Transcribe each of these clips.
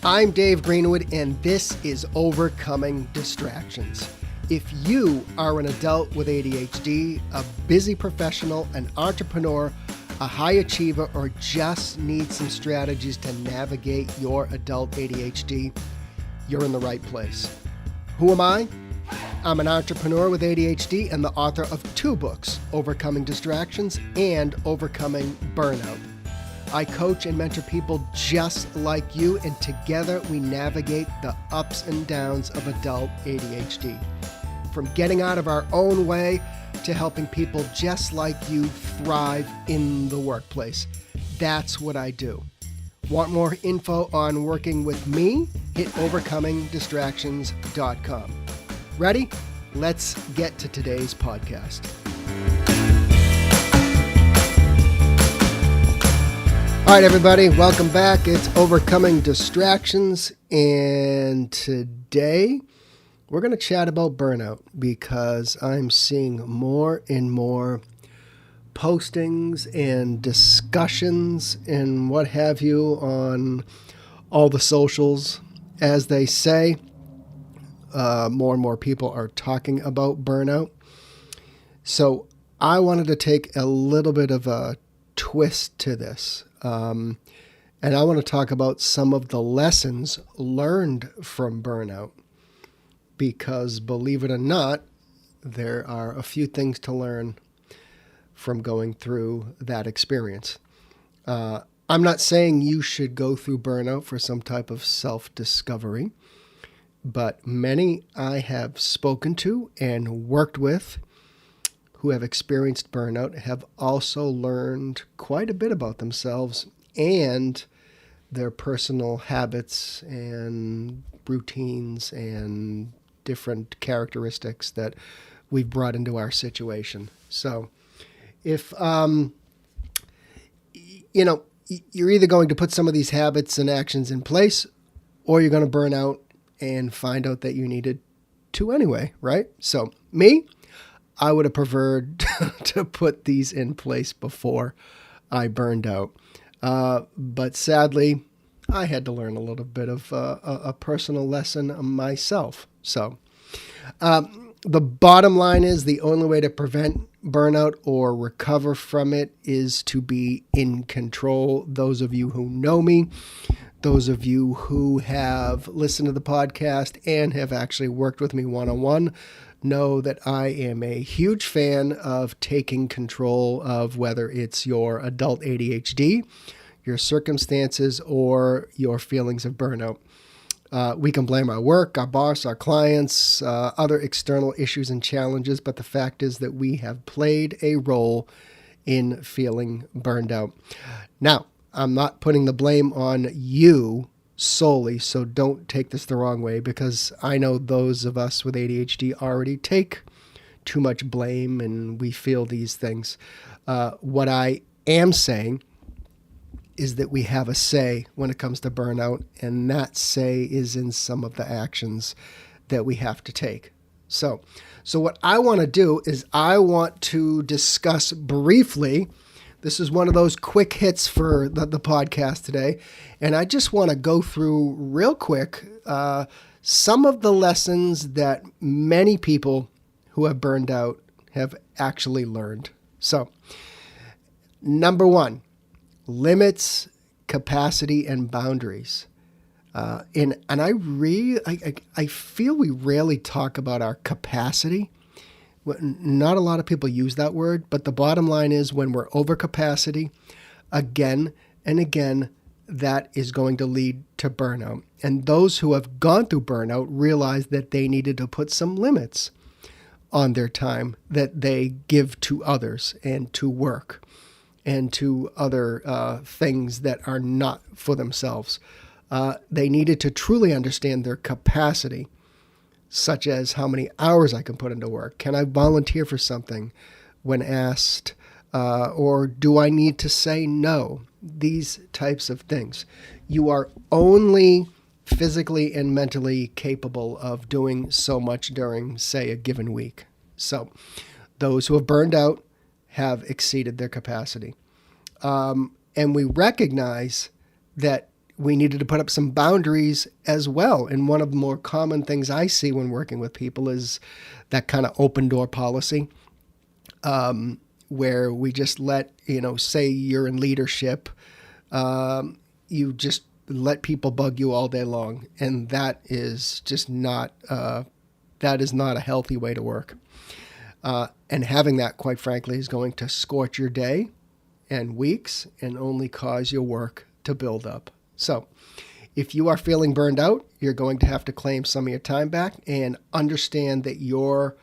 I'm Dave Greenwood, and this is Overcoming Distractions. If you are an adult with ADHD, a busy professional, an entrepreneur, a high achiever, or just need some strategies to navigate your adult ADHD, you're in the right place. Who am I? I'm an entrepreneur with ADHD and the author of 2 books, Overcoming Distractions and Overcoming Burnout. I coach and mentor people just like you, and together we navigate the ups and downs of adult ADHD. From getting out of our own way to helping people just like you thrive in the workplace. That's what I do. Want more info on working with me? Hit overcomingdistractions.com. Ready? Let's get to today's podcast. All right, everybody, welcome back. It's Overcoming Distractions, and today we're going to chat about burnout because I'm seeing more and more postings and discussions and what have you on all the socials. As they say, more and more people are talking about burnout. So I wanted to take a little bit of a twist to this. And I want to talk about some of the lessons learned from burnout, because believe it or not, there are a few things to learn from going through that experience. I'm not saying you should go through burnout for some type of self-discovery, but many I have spoken to and worked with who have experienced burnout have also learned quite a bit about themselves and their personal habits and routines and different characteristics that we've brought into our situation. So if, you're either going to put some of these habits and actions in place, or you're going to burn out and find out that you needed to anyway, right? So me, I would have preferred to put these in place before I burned out. But sadly, I had to learn a little bit of a personal lesson myself. So the bottom line is the only way to prevent burnout or recover from it is to be in control. Those of you who know me, those of you who have listened to the podcast and have actually worked with me one-on-one, know that I am a huge fan of taking control of whether it's your adult ADHD, your circumstances, or your feelings of burnout. We can blame our work, our boss, our clients, other external issues and challenges, but the fact is that we have played a role in feeling burned out. Now, I'm not putting the blame on you solely, so don't take this the wrong way, because I know those of us with ADHD already take too much blame and we feel these things. What I am saying is that we have a say when it comes to burnout, and that say is in some of the actions that we have to take. So what I want to do is I want to discuss briefly. This is one of those quick hits for the podcast today. And I just want to go through real quick some of the lessons that many people who have burned out have actually learned. So, number 1, limits, capacity, and boundaries. And I feel we rarely talk about our capacity. Not a lot of people use that word, but the bottom line is when we're over capacity, again and again, that is going to lead to burnout. And those who have gone through burnout realize that they needed to put some limits on their time that they give to others and to work and to other things that are not for themselves. They needed to truly understand their capacity, such as how many hours I can put into work. Can I volunteer for something when asked? Or do I need to say no? These types of things. You are only physically and mentally capable of doing so much during, say, a given week. So those who have burned out have exceeded their capacity. And we recognize that we needed to put up some boundaries as well. And one of the more common things I see when working with people is that kind of open door policy, where we just let, say you're in leadership, you just let people bug you all day long. And that is just not, that is not a healthy way to work. And having that, quite frankly, is going to scorch your day and weeks and only cause your work to build up. So if you are feeling burned out, you're going to have to claim some of your time back and understand that your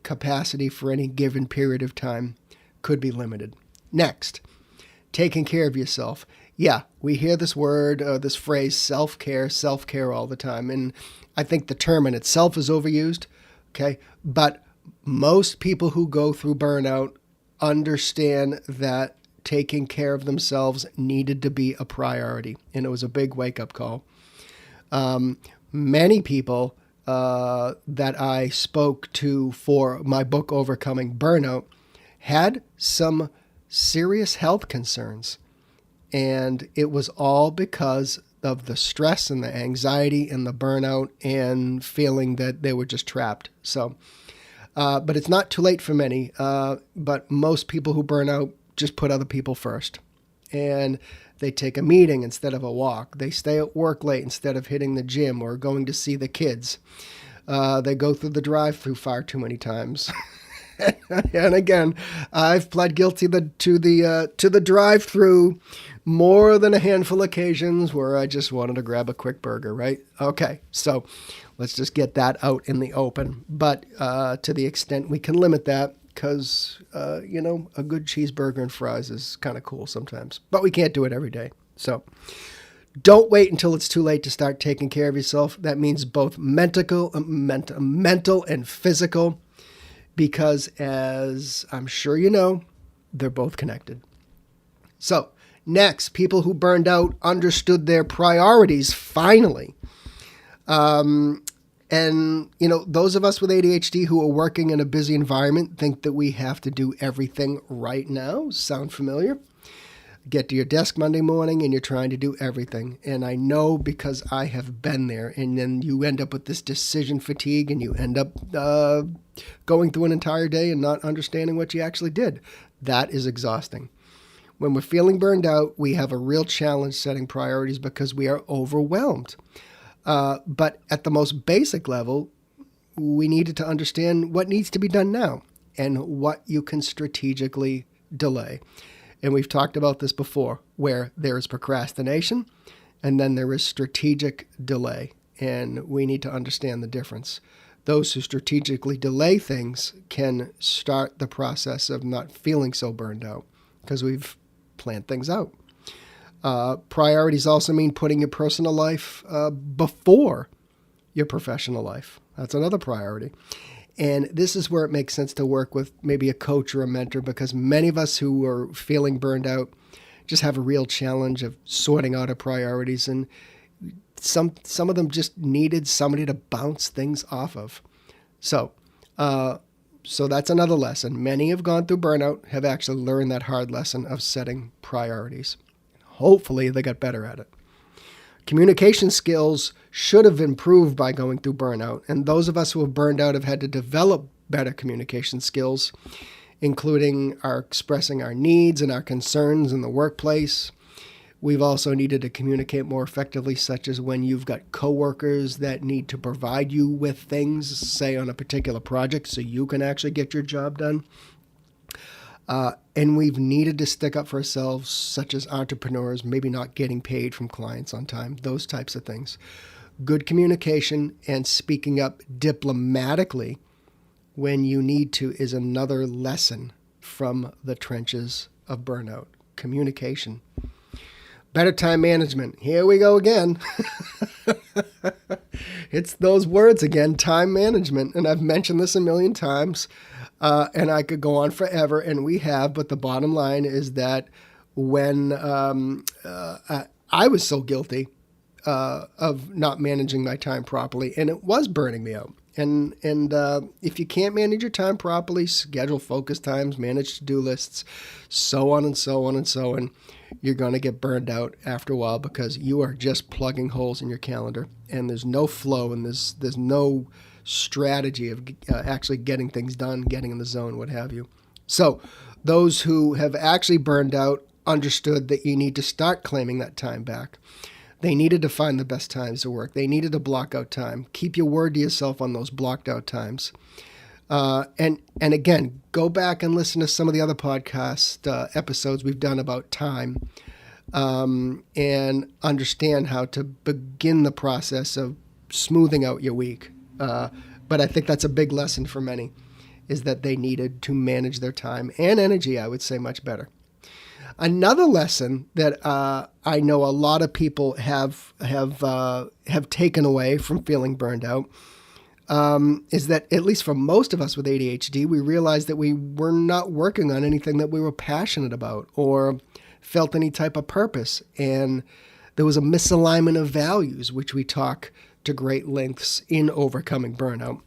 capacity for any given period of time could be limited. Next, taking care of yourself. Yeah, we hear this word, this phrase, self-care all the time. And I think the term in itself is overused, okay? But most people who go through burnout understand that taking care of themselves needed to be a priority. And it was a big wake-up call. Many people that I spoke to for my book, Overcoming Burnout, had some serious health concerns. And it was all because of the stress and the anxiety and the burnout and feeling that they were just trapped. So, but it's not too late for many. But most people who burn out just put other people first. And they take a meeting instead of a walk. They stay at work late instead of hitting the gym or going to see the kids. They go through the drive-thru far too many times. And again, I've pled guilty to the drive-thru more than a handful of occasions where I just wanted to grab a quick burger, right? Okay, so let's just get that out in the open. But to the extent we can limit that, because, a good cheeseburger and fries is kind of cool sometimes. But we can't do it every day. So don't wait until it's too late to start taking care of yourself. That means both mental and physical, because as I'm sure you know, they're both connected. So next, people who burned out understood their priorities finally. And, those of us with ADHD who are working in a busy environment think that we have to do everything right now. Sound familiar? Get to your desk Monday morning and you're trying to do everything. And I know because I have been there. And then you end up with this decision fatigue and you end up going through an entire day and not understanding what you actually did. That is exhausting. When we're feeling burned out, we have a real challenge setting priorities because we are overwhelmed. But at the most basic level, we needed to understand what needs to be done now and what you can strategically delay. And we've talked about this before, where there is procrastination and then there is strategic delay. And we need to understand the difference. Those who strategically delay things can start the process of not feeling so burned out because we've planned things out. Priorities also mean putting your personal life before your professional life. That's another priority. And this is where it makes sense to work with maybe a coach or a mentor, because many of us who are feeling burned out just have a real challenge of sorting out our priorities. And some of them just needed somebody to bounce things off of. So that's another lesson. Many have gone through burnout, have actually learned that hard lesson of setting priorities. Hopefully they got better at it. Communication skills should have improved by going through burnout, and those of us who have burned out have had to develop better communication skills, including expressing our needs and our concerns in the workplace. We've also needed to communicate more effectively, such as when you've got coworkers that need to provide you with things, say on a particular project, so you can actually get your job done. And we've needed to stick up for ourselves, such as entrepreneurs, maybe not getting paid from clients on time, those types of things. Good communication and speaking up diplomatically when you need to is another lesson from the trenches of burnout. Communication. Better time management. Here we go again. It's those words again, time management. And I've mentioned this a million times. And I could go on forever, and we have, but the bottom line is that when I was so guilty of not managing my time properly, and it was burning me out. And if you can't manage your time properly, schedule focus times, manage to-do lists, so on and so on and so on, you're going to get burned out after a while because you are just plugging holes in your calendar, and there's no flow, and there's no strategy of actually getting things done, getting in the zone, what have you. So those who have actually burned out understood that you need to start claiming that time back. They needed to find the best times to work. They needed to block out time. Keep your word to yourself on those blocked out times. And again, go back and listen to some of the other podcast episodes we've done about time, and understand how to begin the process of smoothing out your week. But I think that's a big lesson for many, is that they needed to manage their time and energy, I would say, much better. Another lesson that I know a lot of people have taken away from feeling burned out is that, at least for most of us with ADHD, we realized that we were not working on anything that we were passionate about or felt any type of purpose. And there was a misalignment of values, which we talk to great lengths in Overcoming Burnout.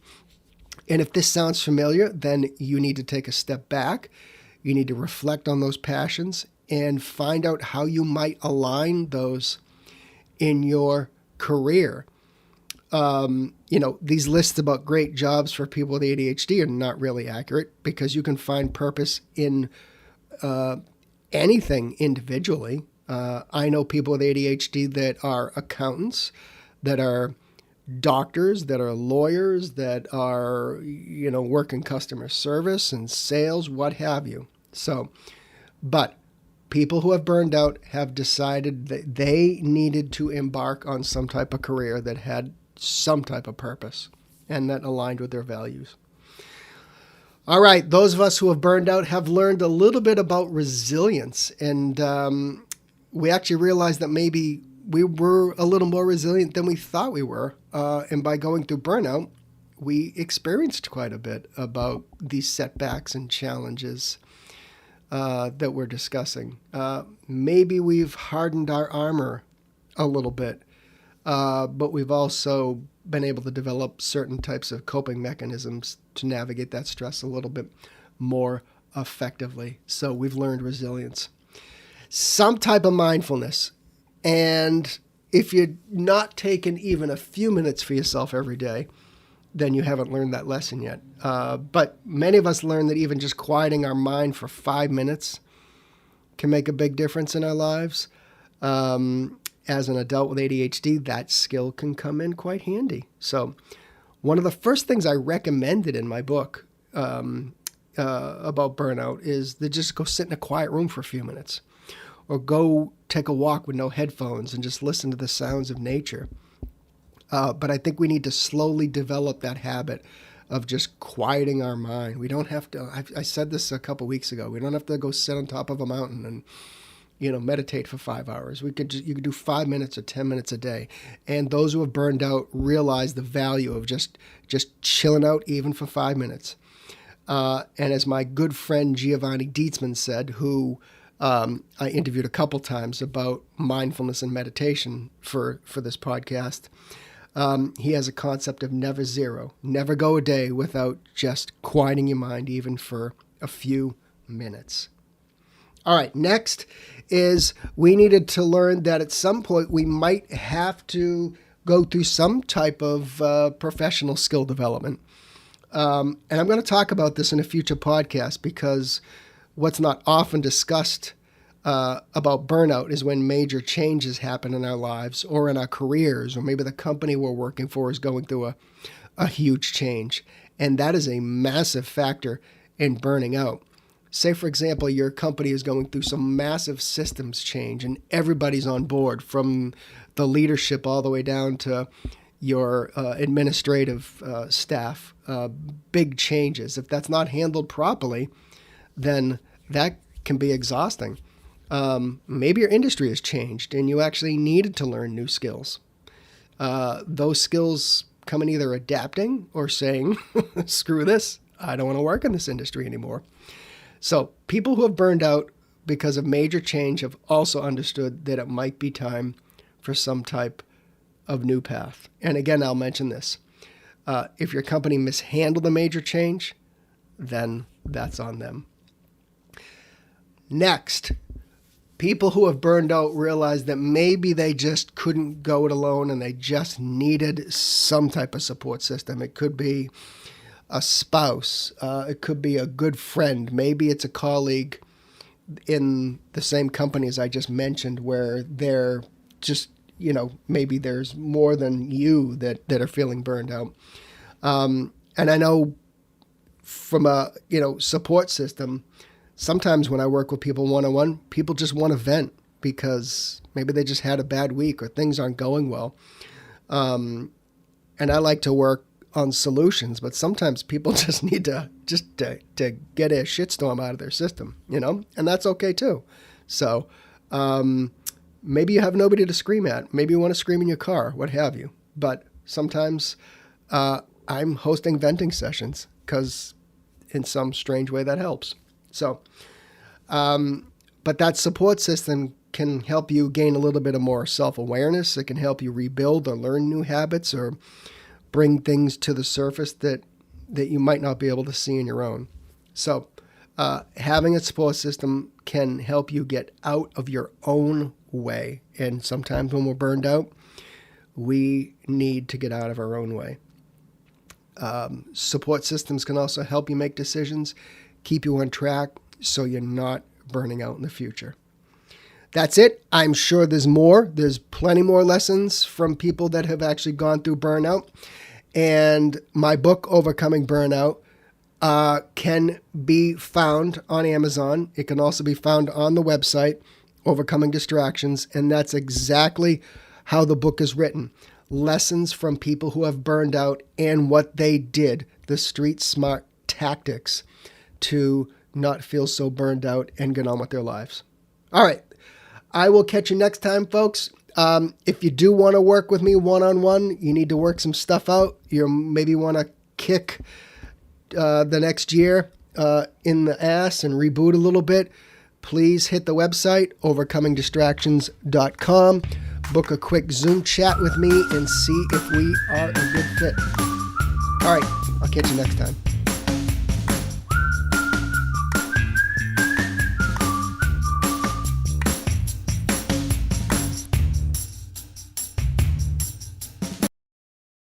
And if this sounds familiar, then you need to take a step back. You need to reflect on those passions and find out how you might align those in your career. These lists about great jobs for people with ADHD are not really accurate, because you can find purpose in anything individually. I know people with ADHD that are accountants, that are doctors, that are lawyers, that are, work in customer service and sales, what have you. But people who have burned out have decided that they needed to embark on some type of career that had some type of purpose and that aligned with their values. All right, those of us who have burned out have learned a little bit about resilience, and we actually realized that maybe we were a little more resilient than we thought we were. And by going through burnout, we experienced quite a bit about these setbacks and challenges that we're discussing. Maybe we've hardened our armor a little bit, but we've also been able to develop certain types of coping mechanisms to navigate that stress a little bit more effectively. So we've learned resilience, some type of mindfulness. And if you're not taking even a few minutes for yourself every day, then you haven't learned that lesson yet. But many of us learn that even just quieting our mind for 5 minutes can make a big difference in our lives. As an adult with ADHD, that skill can come in quite handy. So one of the first things I recommended in my book about burnout is to just go sit in a quiet room for a few minutes, or go take a walk with no headphones and just listen to the sounds of nature. But I think we need to slowly develop that habit of just quieting our mind. We don't have to, I said this a couple weeks ago, we don't have to go sit on top of a mountain and, meditate for 5 hours. You could do 5 minutes or 10 minutes a day. And those who have burned out realize the value of just chilling out even for 5 minutes. And as my good friend Giovanni Dietzman said, who I interviewed a couple times about mindfulness and meditation for this podcast, he has a concept of never zero. Never go a day without just quieting your mind even for a few minutes. All right, next is we needed to learn that at some point we might have to go through some type of professional skill development. And I'm going to talk about this in a future podcast, because what's not often discussed about burnout is when major changes happen in our lives or in our careers, or maybe the company we're working for is going through a huge change. And that is a massive factor in burning out. Say, for example, your company is going through some massive systems change and everybody's on board, from the leadership all the way down to your administrative staff. Big changes. If that's not handled properly, then that can be exhausting. Maybe your industry has changed and you actually needed to learn new skills. Those skills come in either adapting or saying, screw this, I don't want to work in this industry anymore. So people who have burned out because of major change have also understood that it might be time for some type of new path. And again, I'll mention this. If your company mishandled a major change, then that's on them. Next, people who have burned out realize that maybe they just couldn't go it alone and they just needed some type of support system. It could be a spouse. It could be a good friend. Maybe it's a colleague in the same company as I just mentioned, where they're just, maybe there's more than you that are feeling burned out. And I know from a, support system, sometimes when I work with people one-on-one, people just want to vent because maybe they just had a bad week or things aren't going well. And I like to work on solutions, but sometimes people just need to get a shitstorm out of their system, and that's okay too. So maybe you have nobody to scream at. Maybe you want to scream in your car, what have you. But sometimes I'm hosting venting sessions because in some strange way that helps. So, but that support system can help you gain a little bit of more self-awareness. It can help you rebuild or learn new habits or bring things to the surface that you might not be able to see on your own. So having a support system can help you get out of your own way. And sometimes when we're burned out, we need to get out of our own way. Support systems can also help you make decisions, keep you on track so you're not burning out in the future. That's it. I'm sure there's more. There's plenty more lessons from people that have actually gone through burnout. And my book, Overcoming Burnout, can be found on Amazon. It can also be found on the website, Overcoming Distractions. And that's exactly how the book is written. Lessons from people who have burned out and what they did, the street smart tactics to not feel so burned out and get on with their lives. All right. I will catch you next time, folks. If you do want to work with me one-on-one, you need to work some stuff out. You maybe want to kick the next year in the ass and reboot a little bit, please hit the website, overcomingdistractions.com. Book a quick Zoom chat with me and see if we are a good fit. All right, I'll catch you next time.